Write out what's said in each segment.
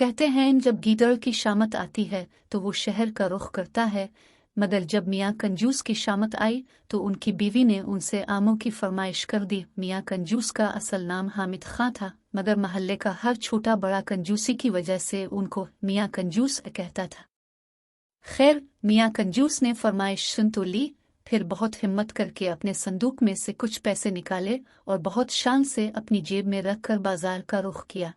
कहते हैं जब गीदड़ की शामत आती है तो वो शहर का रुख करता है, मगर जब मियाँ कंजूस की शामत आई तो उनकी बीवी ने उनसे आमों की फरमाइश कर दी। मियाँ कंजूस का असल नाम हामिद खां था, मगर महल्ले का हर छोटा बड़ा कंजूसी की वजह से उनको मियाँ कंजूस कहता था। खैर, मियाँ कंजूस ने फरमाइश सुन तो ली, फिर बहुत हिम्मत करके अपने संदूक में से कुछ पैसे निकाले और बहुत शान से अपनी जेब में रखकर बाजार का रुख किया।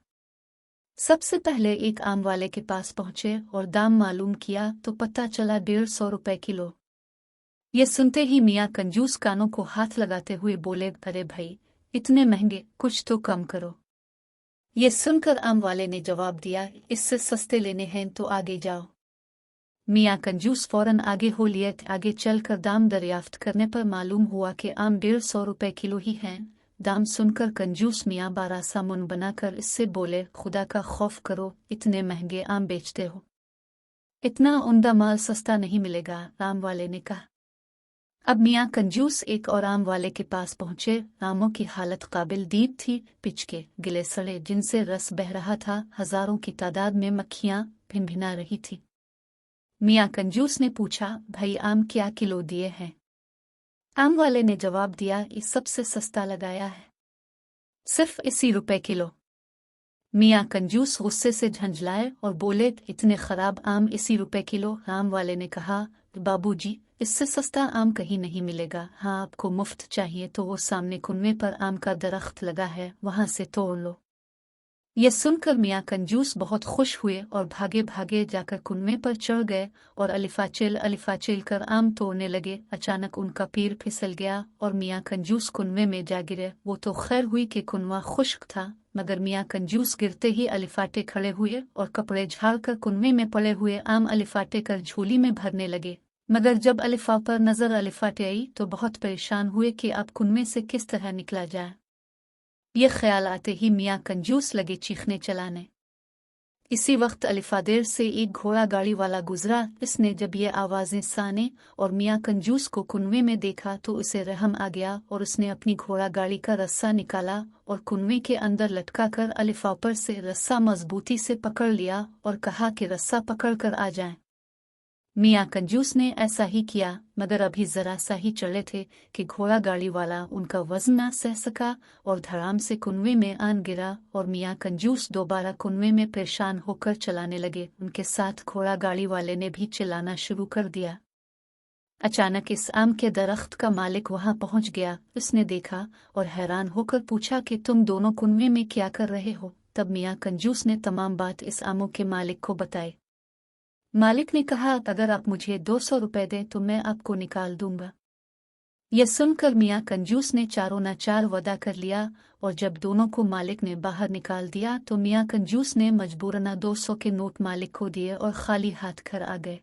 सबसे पहले एक आम वाले के पास पहुंचे और दाम मालूम किया तो पता चला 150 रुपए किलो। ये सुनते ही मियाँ कंजूस कानों को हाथ लगाते हुए बोले, अरे भाई, इतने महंगे, कुछ तो कम करो। ये सुनकर आम वाले ने जवाब दिया, इससे सस्ते लेने हैं तो आगे जाओ। मियाँ कंजूस फौरन आगे हो लिए। आगे चलकर दाम दरियाफ्त करने पर मालूम हुआ कि आम 150 रुपए किलो ही हैं। दाम सुनकर कंजूस मियाँ बारह सा मुंह बनाकर इससे बोले, खुदा का खौफ करो, इतने महंगे आम बेचते हो, इतना उम्दा माल सस्ता नहीं मिलेगा। आम वाले ने कहा। अब मियाँ कंजूस एक और आम वाले के पास पहुंचे। आमों की हालत काबिल दीद थी, पिचके गिले सड़े जिनसे रस बह रहा था, हजारों की तादाद में मक्खियां भिनभिना रही थी। मियाँ कंजूस ने पूछा, भाई आम क्या किलो दिए हैं? आम वाले ने जवाब दिया, इस सबसे सस्ता लगाया है, सिर्फ 80 रुपए किलो। मियाँ कंजूस गुस्से से झंझलाए और बोले, इतने खराब आम 80 रुपए किलो? आम वाले ने कहा, बाबूजी, इससे सस्ता आम कहीं नहीं मिलेगा। हाँ, आपको मुफ्त चाहिए तो वो सामने कुनवे पर आम का दरख्त लगा है, वहां से तोड़ लो। ये सुनकर मियाँ कंजूस बहुत खुश हुए और भागे भागे जाकर कुनवे पर चढ़ गए और अलिफाचिल कर आम तोड़ने लगे। अचानक उनका पैर फिसल गया और मियाँ कंजूस कुनवे में जा गिरे। वो तो खैर हुई कि कुनवा खुश्क था, मगर मियाँ कंजूस गिरते ही अलिफाटे खड़े हुए और कपड़े झाड़कर कुनवे में पड़े हुए आम अलिफाटे कर झोली में भरने लगे। मगर जब अलिफा पर नजर अलिफाटे आई तो बहुत परेशान हुए कि अब कुनवे से किस तरह निकला जाए। ये ख्याल आते ही मियाँ कंजूस लगे चीखने चलाने। इसी वक्त अलिफादेर से एक घोड़ा गाड़ी वाला गुजरा। इसने जब ये आवाजें साने और मियाँ कंजूस को कुनवे में देखा तो उसे रहम आ गया और उसने अपनी घोड़ा गाड़ी का रस्सा निकाला और कुनवे के अंदर लटका कर अलिफा पर से रस्सा मजबूती से पकड़ लिया और कहा कि रस्सा पकड़ कर आ जाएं। मियाँ कंजूस ने ऐसा ही किया, मगर अभी जरा सा ही चले थे कि घोड़ा गाड़ी वाला उनका वजन न सह सका और धड़ाम से कुनवे में आन गिरा और मियाँ कंजूस दोबारा कुनवे में परेशान होकर चलाने लगे। उनके साथ घोड़ा गाड़ी वाले ने भी चिल्लाना शुरू कर दिया। अचानक इस आम के दरख्त का मालिक वहां पहुंच गया। उसने देखा और हैरान होकर पूछा कि तुम दोनों कुनवे में क्या कर रहे हो? तब मियाँ कंजूस ने तमाम बात इस आमों के मालिक को बताई। मालिक ने कहा, अगर आप मुझे 200 रुपए दें तो मैं आपको निकाल दूंगा। यह सुनकर मियाँ कंजूस ने चारों नाचार वदा कर लिया और जब दोनों को मालिक ने बाहर निकाल दिया तो मियाँ कंजूस ने मजबूरना 200 के नोट मालिक को दिए और खाली हाथ घर आ गए।